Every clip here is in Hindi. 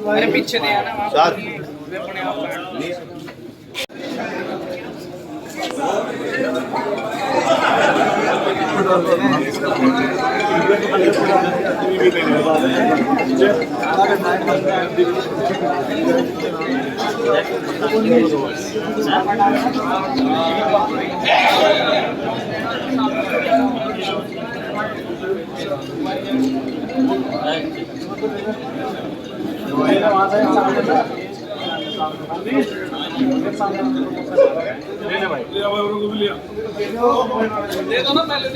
अरे पीछे नहीं आना वहाँ दे दो ना पहले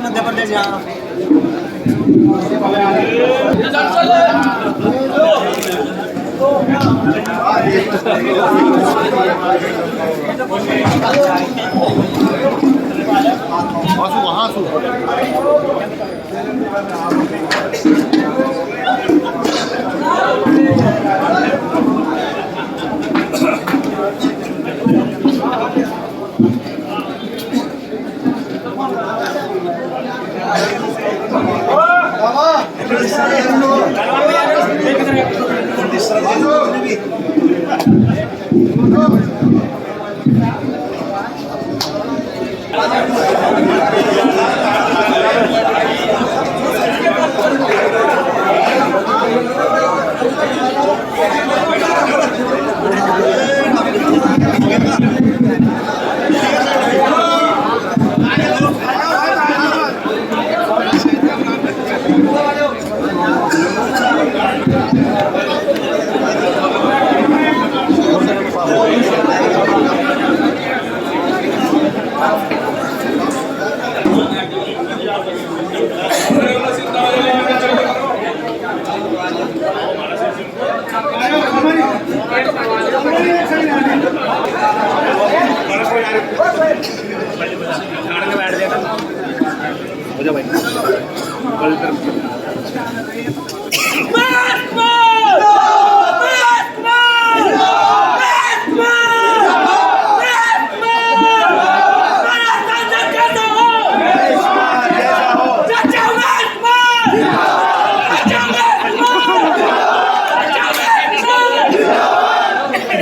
मध्य प्रदेश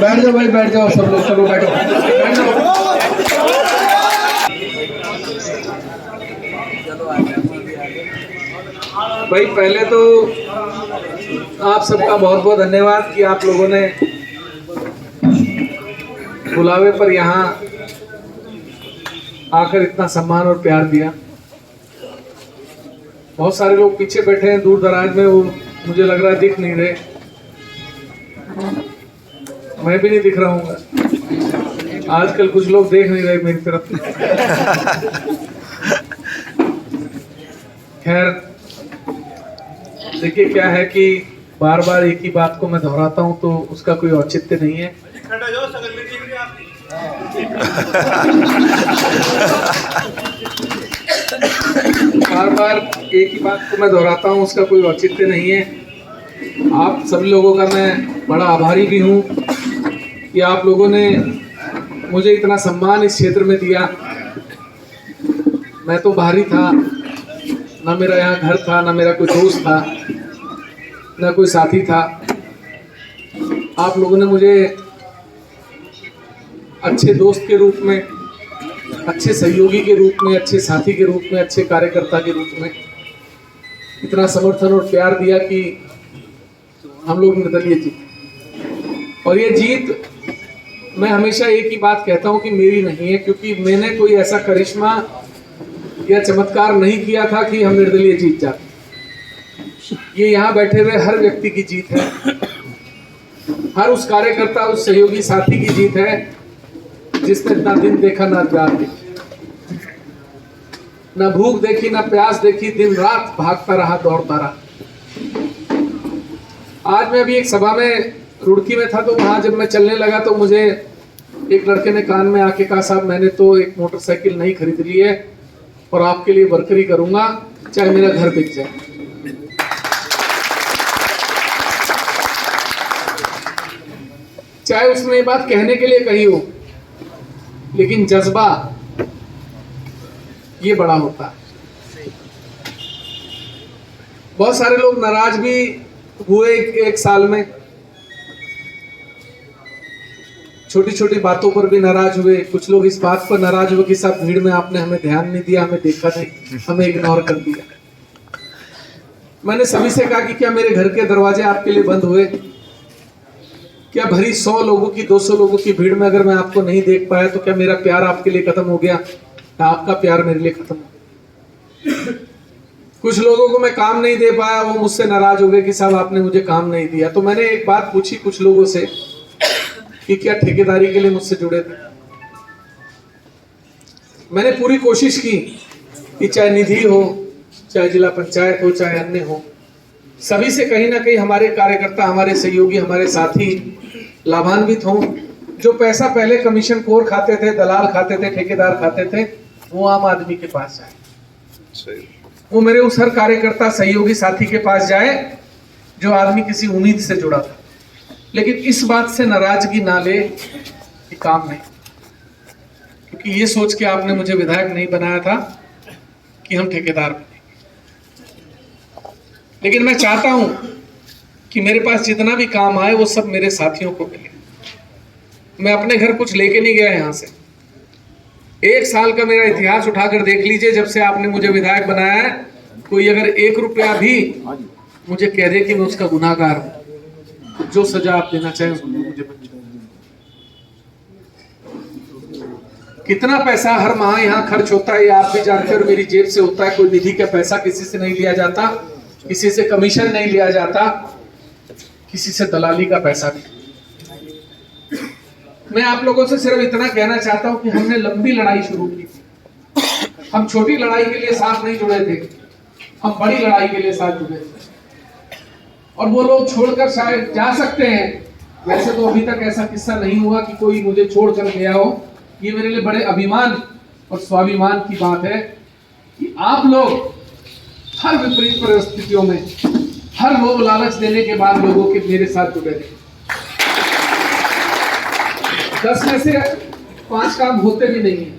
बैठ जाओ भाई, बैठ जाओ सब लोग, चलो बैठो, बैठ जाओ। भाई पहले तो आप सबका बहुत बहुत धन्यवाद कि आप लोगों ने बुलावे पर यहाँ आकर इतना सम्मान और प्यार दिया। बहुत सारे लोग पीछे बैठे हैं दूर दराज में, वो मुझे ne रहा है दिख नहीं रहे, मैं भी नहीं दिख रहा हूँ। आजकल कुछ लोग देख नहीं रहे मेरी तरफ। खैर देखिए क्या है कि बार बार एक ही बात को मैं दोहराता हूँ तो उसका कोई औचित्य नहीं है। बार बार एक ही बात को मैं दोहराता हूँ, उसका कोई औचित्य नहीं है। आप सभी लोगों का मैं बड़ा आभारी भी हूँ कि आप लोगों ने मुझे इतना सम्मान इस क्षेत्र में दिया। मैं तो बाहरी था, ना मेरा यहाँ घर था, ना मेरा कोई दोस्त था, ना कोई साथी था। आप लोगों ने मुझे अच्छे दोस्त के रूप में, अच्छे सहयोगी के रूप में, अच्छे साथी के रूप में, अच्छे कार्यकर्ता के रूप में इतना समर्थन और प्यार दिया कि हम लोग निर्दलीय जीते। और ये जीत, मैं हमेशा एक ही बात कहता हूं कि मेरी नहीं है, क्योंकि मैंने कोई ऐसा करिश्मा या चमत्कार नहीं किया था कि हम निर्दलीय जीत जाते। ये यहाँ बैठे हुए हर व्यक्ति की जीत है, हर उस कार्यकर्ता, उस सहयोगी साथी की जीत है जिसने ना दिन देखा, ना रात देखी, ना भूख देखी, ना प्यास देखी, दिन रात भागता रहा, दौड़ता रहा। आज मैं अभी एक सभा में रुड़की में था, तो वहां जब मैं चलने लगा तो मुझे एक लड़के ने कान में आके कहा, साहब मैंने तो एक मोटरसाइकिल नहीं खरीद ली है और आपके लिए वर्करी करूंगा चाहे मेरा घर बिक जाए। चाहे उसने ये बात कहने के लिए कही हो, लेकिन जज्बा ये बड़ा होता है। बहुत सारे लोग नाराज भी हुए एक साल में, छोटी छोटी बातों पर भी नाराज हुए। कुछ लोग इस बात पर नाराज हुए कि साहब भीड़ में आपने हमें ध्यान नहीं दिया, हमें देखा नहीं, हमें इग्नोर कर दिया। मैंने सभी से कहा कि क्या मेरे घर के दरवाजे आपके लिए बंद हुए? क्या भरी 100 लोगों की, 200 लोगों की भीड़ में अगर मैं आपको नहीं देख पाया तो क्या मेरा प्यार आपके लिए खत्म हो गया या आपका प्यार मेरे लिए खत्म हो गया? कुछ लोगों को मैं काम नहीं दे पाया, वो मुझसे नाराज हो गए कि साहब आपने मुझे काम नहीं दिया। तो मैंने एक बात पूछी कुछ लोगों से कि क्या ठेकेदारी के लिए मुझसे जुड़े थे? मैंने पूरी कोशिश की कि चाहे निधि हो, चाहे जिला पंचायत हो, चाहे अन्य हो, सभी से कहीं ना कहीं हमारे कार्यकर्ता, हमारे सहयोगी, हमारे साथी लाभान्वित हों। जो पैसा पहले कमीशन खोर खाते थे, दलाल खाते थे, ठेकेदार खाते थे, वो आम आदमी के पास जाए, वो मेरे उस हर कार्यकर्ता, सहयोगी, साथी के पास जाए जो आदमी किसी उम्मीद से जुड़ा था। लेकिन इस बात से नाराजगी ना ले कि काम नहीं, क्योंकि ये सोच के आपने मुझे विधायक नहीं बनाया था कि हम ठेकेदार बने। लेकिन मैं चाहता हूं कि मेरे पास जितना भी काम आए वो सब मेरे साथियों को मिले। मैं अपने घर कुछ लेके नहीं गया यहां से। 1 साल का मेरा इतिहास उठाकर देख लीजिए, जब से आपने मुझे विधायक बनाया है, कोई अगर 1 रुपया भी मुझे कह दे कि मैं उसका गुनाहगार हूं, जो सजा आप देना चाहें उसको मुझे मंजूर। कितना पैसा हर माह यहाँ खर्च होता है ये आप भी जानते हैं, और मेरी जेब से होता है। कोई निधि का पैसा किसी से नहीं लिया जाता, किसी से कमीशन नहीं लिया जाता, किसी से दलाली का पैसा नहीं। मैं आप लोगों से सिर्फ इतना कहना चाहता हूं कि हमने लंबी लड़ाई शुरू की थी। हम छोटी लड़ाई के लिए साथ नहीं जुड़े थे, हम बड़ी लड़ाई के लिए साथ जुड़े थे। और वो लोग छोड़कर शायद जा सकते हैं, वैसे तो अभी तक ऐसा किस्सा नहीं हुआ कि कोई मुझे छोड़कर गया हो। ये मेरे लिए बड़े अभिमान और स्वाभिमान की बात है कि आप लोग हर विपरीत परिस्थितियों में, हर लोभ लालच देने के बाद लोगों के मेरे साथ जुड़े रहे। 10 में से 5 काम होते भी नहीं है।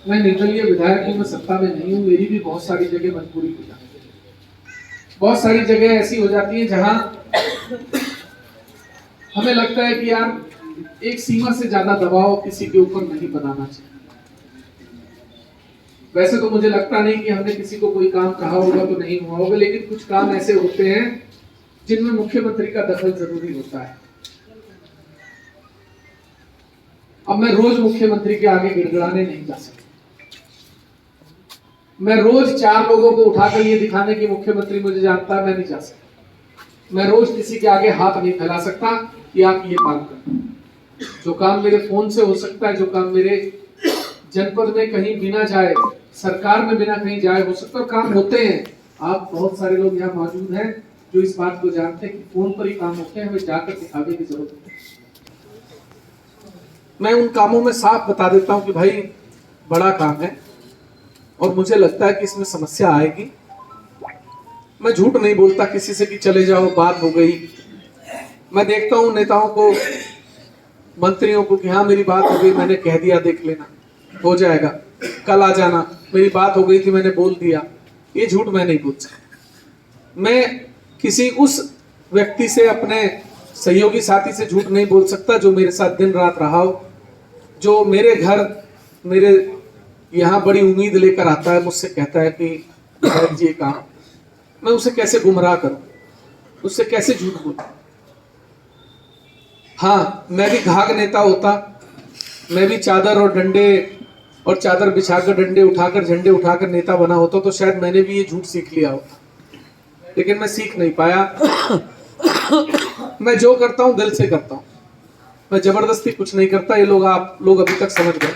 मैं निर्दलीय विधायक हूं, मैं सत्ता में नहीं हूं, मेरी भी बहुत सारी जगह मजबूरी हो जाती है। बहुत सारी जगह ऐसी हो जाती है जहां हमें लगता है कि यार एक सीमा से ज्यादा दबाव किसी के ऊपर नहीं बनाना चाहिए। वैसे तो मुझे लगता नहीं कि हमने किसी को कोई काम कहा होगा तो नहीं हुआ होगा, लेकिन कुछ काम ऐसे होते हैं जिनमें मुख्यमंत्री का दखल जरूरी होता है। अब मैं रोज मुख्यमंत्री के आगे गिड़गिड़ाने नहीं जा सकता। मैं रोज 4 लोगों को उठाकर ये दिखाने की मुख्यमंत्री मुझे जानता है, मैं नहीं जा सकता। मैं रोज किसी के आगे हाथ नहीं फैला सकता कि आप ये काम करें। जो काम मेरे फोन से हो सकता है, जो काम मेरे जनपद में कहीं बिना जाए, सरकार में बिना कहीं जाए हो सकता है, काम होते हैं। आप बहुत सारे लोग यहाँ मौजूद हैं जो इस बात को जानते हैं कि फोन पर ही काम होते हैं, हमें जाकर दिखाने की जरूरत नहीं। मैं उन कामों में साफ बता देता हूं कि भाई बड़ा काम है और मुझे लगता है कि इसमें समस्या आएगी। मैं झूठ नहीं बोलता किसी से कि चले जाओ, बात हो गई। मैं देखता हूं नेताओं को, मंत्रियों को कि हाँ मेरी बात हो गई, मैंने कह दिया, देख लेना, हो जाएगा, कल आ जाना, मेरी बात हो गई थी, मैंने बोल दिया। ये झूठ मैं नहीं बोल सकता। मैं किसी उस व्यक्ति से, अपने सहयोगी साथी से झूठ नहीं बोल सकता जो मेरे साथ दिन रात रहा हो, जो मेरे घर, मेरे यहाँ बड़ी उम्मीद लेकर आता है, मुझसे कहता है कि विधायक जी काम, मैं उसे कैसे गुमराह करूं, उससे कैसे झूठ बोलूं। हाँ, मैं भी घाघ नेता होता, मैं भी चादर और डंडे और चादर बिछाकर, डंडे उठाकर, झंडे उठाकर नेता बना होता तो शायद मैंने भी ये झूठ सीख लिया होता, लेकिन मैं सीख नहीं पाया। मैं जो करता हूं दिल से करता हूं, मैं जबरदस्ती कुछ नहीं करता। ये लोग, आप लोग अभी तक समझ गए।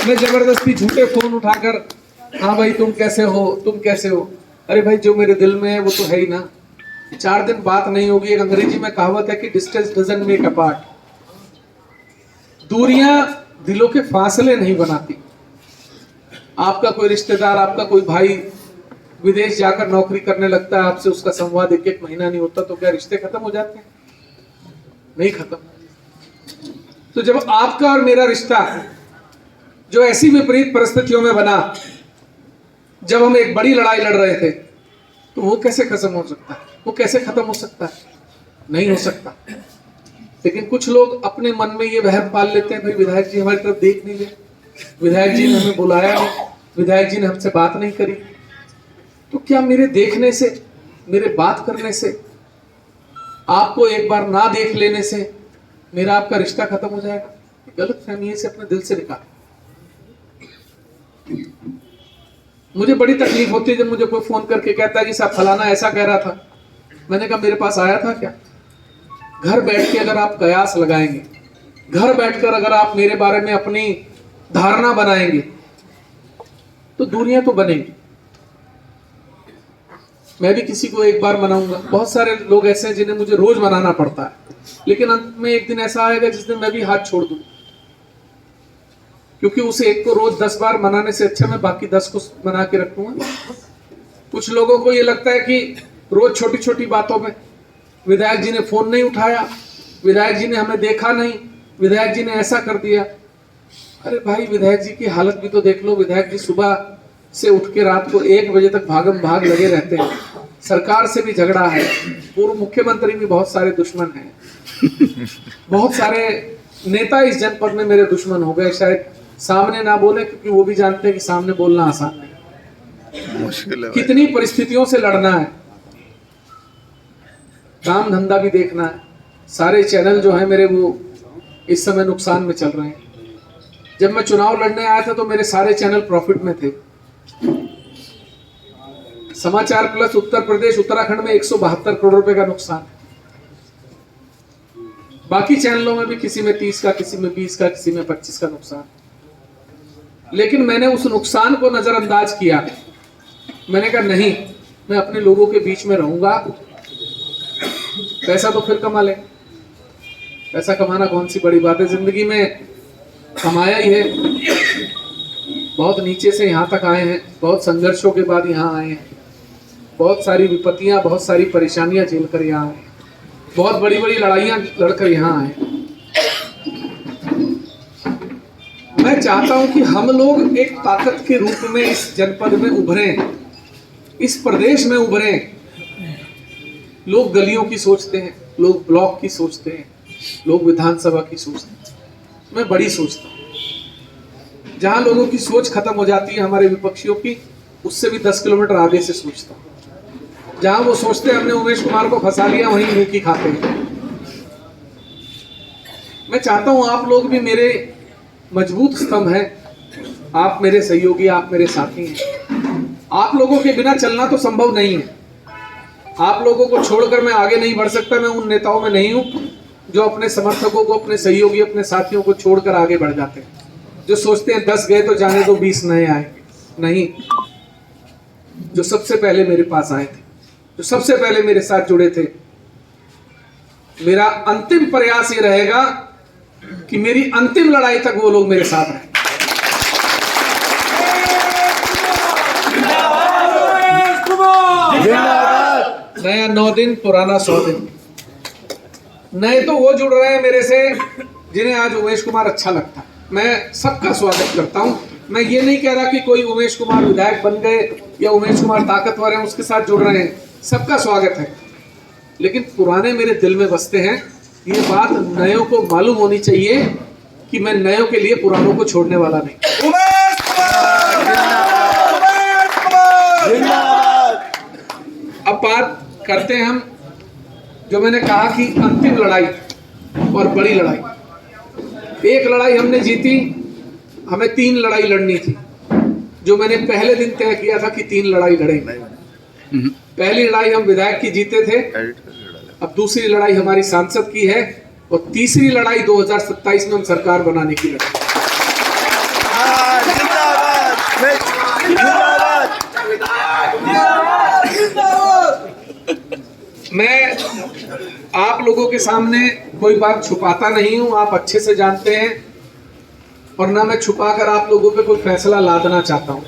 मैं जबरदस्ती झूठे फोन उठाकर, हाँ भाई तुम कैसे हो, तुम कैसे हो, अरे भाई जो मेरे दिल में है वो तो है ही ना। 4 दिन बात नहीं होगी। एक अंग्रेजी में कहावत है कि डिस्टेंस डजंट मेक अपार्ट। दूरियां दिलों के फासले नहीं बनाती। आपका कोई रिश्तेदार, आपका कोई भाई विदेश जाकर नौकरी करने लगता है, आपसे उसका संवाद 1-1 महीना नहीं होता, तो क्या रिश्ते खत्म हो जाते हैं? नहीं खत्म। तो जब आपका और मेरा रिश्ता जो ऐसी विपरीत परिस्थितियों में बना, जब हम एक बड़ी लड़ाई लड़ रहे थे, तो वो कैसे खत्म हो सकता है? वो कैसे खत्म हो सकता है? नहीं हो सकता। लेकिन कुछ लोग अपने मन में ये वहम पाल लेते हैं, भाई विधायक जी हमारी तरफ देख नहीं रहे, विधायक जी ने हमें बुलाया नहीं, विधायक जी ने हमसे बात नहीं करी। तो क्या मेरे देखने से, मेरे बात करने से, आपको एक बार ना देख लेने से मेरा आपका रिश्ता खत्म हो जाएगा? गलत फहमी से अपने दिल से निकाल। मुझे बड़ी तकलीफ होती है जब मुझे कोई फोन करके कहता है कि साहब फलाना ऐसा कह रहा था। मैंने कहा मेरे पास आया था क्या? घर बैठ के अगर आप कयास लगाएंगे, घर बैठकर अगर आप मेरे बारे में अपनी धारणा बनाएंगे, तो दुनिया तो बनेगी। मैं भी किसी को एक बार मनाऊंगा। बहुत सारे लोग ऐसे हैं जिन्हें मुझे रोज मनाना पड़ता है, लेकिन अंत में एक दिन ऐसा आएगा जिस दिन मैं भी हाथ छोड़ दूं, क्योंकि उसे एक को रोज 10 बार मनाने से अच्छा मैं बाकी 10 को मना के रखूंगा। कुछ लोगों को ये लगता है कि रोज छोटी छोटी बातों में, विधायक जी ने फोन नहीं उठाया, विधायक जी ने हमें देखा नहीं, विधायक जी ने ऐसा कर दिया। अरे भाई, विधायक जी की हालत भी तो देख लो। विधायक जी सुबह से उठ के रात को 1 बजे तक भागम भाग लगे रहते हैं। सरकार से भी झगड़ा है, पूर्व मुख्यमंत्री भी बहुत सारे दुश्मन हैं। बहुत सारे नेता इस जनपद में मेरे दुश्मन हो गए। शायद सामने ना बोले, क्योंकि वो भी जानते हैं कि सामने बोलना आसान नहीं, मुश्किल है। कितनी परिस्थितियों से लड़ना है, काम धंधा भी देखना है। सारे चैनल जो है मेरे, वो इस समय नुकसान में चल रहे हैं। जब मैं चुनाव लड़ने आया था तो मेरे सारे चैनल प्रॉफिट में थे। समाचार प्लस उत्तर प्रदेश, उत्तराखंड में 172 करोड़ रुपए का नुकसान। बाकी चैनलों में भी किसी में 30 का, किसी में 20 का, किसी में 25 का नुकसान। लेकिन मैंने उस नुकसान को नजरअंदाज किया। मैंने कहा नहीं, मैं अपने लोगों के बीच में रहूंगा। पैसा तो फिर कमा ले, पैसा कमाना कौन सी बड़ी बात है, जिंदगी में कमाया ही है। बहुत नीचे से यहाँ तक आए हैं, बहुत संघर्षों के बाद यहाँ आए हैं, बहुत सारी विपत्तियां, बहुत सारी परेशानियां झेल कर यहाँ आए, बहुत बड़ी बड़ी लड़ाइयां लड़कर यहाँ आए। मैं चाहता हूं कि हम लोग एक ताकत के रूप में इस जनपद में उभरें, इस प्रदेश में उभरें। लोग गलियों की सोचते हैं, लोग ब्लॉक की सोचते हैं, लोग विधानसभा की सोचते हैं। मैं बड़ी सोचता हूं। जहां लोगों की सोच खत्म हो जाती है हमारे विपक्षियों की, उससे भी 10 किलोमीटर आगे से सोचता हूं। जहां वो सोचते हैं हमने उमेश कुमार को फंसा लिया, वहीं मुंह की खाते हैं। मैं चाहता हूं आप लोग भी मेरे मजबूत स्तंभ हैं, आप मेरे सहयोगी, आप मेरे साथी हैं। आप लोगों के बिना चलना तो संभव नहीं है। आप लोगों को छोड़कर मैं आगे नहीं बढ़ सकता। मैं उन नेताओं में नहीं हूं जो अपने समर्थकों को, अपने सहयोगी, अपने साथियों को छोड़कर आगे बढ़ जाते हैं, जो सोचते हैं 10 गए तो जाने दो, 20 नए आएंगे। नहीं, जो सबसे पहले मेरे पास आए थे, जो सबसे पहले मेरे साथ जुड़े थे, मेरा अंतिम प्रयास ये रहेगा कि मेरी अंतिम लड़ाई तक वो लोग मेरे साथ रहें। नया 9 दिन, पुराना 100 दिन। नए तो वो जुड़ रहे हैं मेरे से जिन्हें आज उमेश कुमार अच्छा लगता है। मैं सबका स्वागत करता हूं। मैं ये नहीं कह रहा कि कोई उमेश कुमार विधायक बन गए या उमेश कुमार ताकतवर हैं उसके साथ जुड़ रहे हैं, सबका स्वागत है, लेकिन पुराने मेरे दिल में बसते हैं। ये बात नयों को मालूम होनी चाहिए कि मैं नयों के लिए पुरानों को छोड़ने वाला नहीं। उमेश कुमार! अब बात करते हैं हम, जो मैंने कहा कि अंतिम लड़ाई और बड़ी लड़ाई। एक लड़ाई हमने जीती, हमें 3 लड़ाई लड़नी थी, जो मैंने पहले दिन तय किया था कि 3 लड़ाई लड़ेंगे। पहली लड़ाई हम विधायक की जीते थे, अब दूसरी लड़ाई हमारी सांसद की है, और तीसरी लड़ाई 2027 में हम सरकार बनाने की लड़ाई। मैं आप लोगों के सामने कोई बात छुपाता नहीं हूं, आप अच्छे से जानते हैं, और ना मैं छुपाकर आप लोगों पे कोई फैसला लादना चाहता हूं।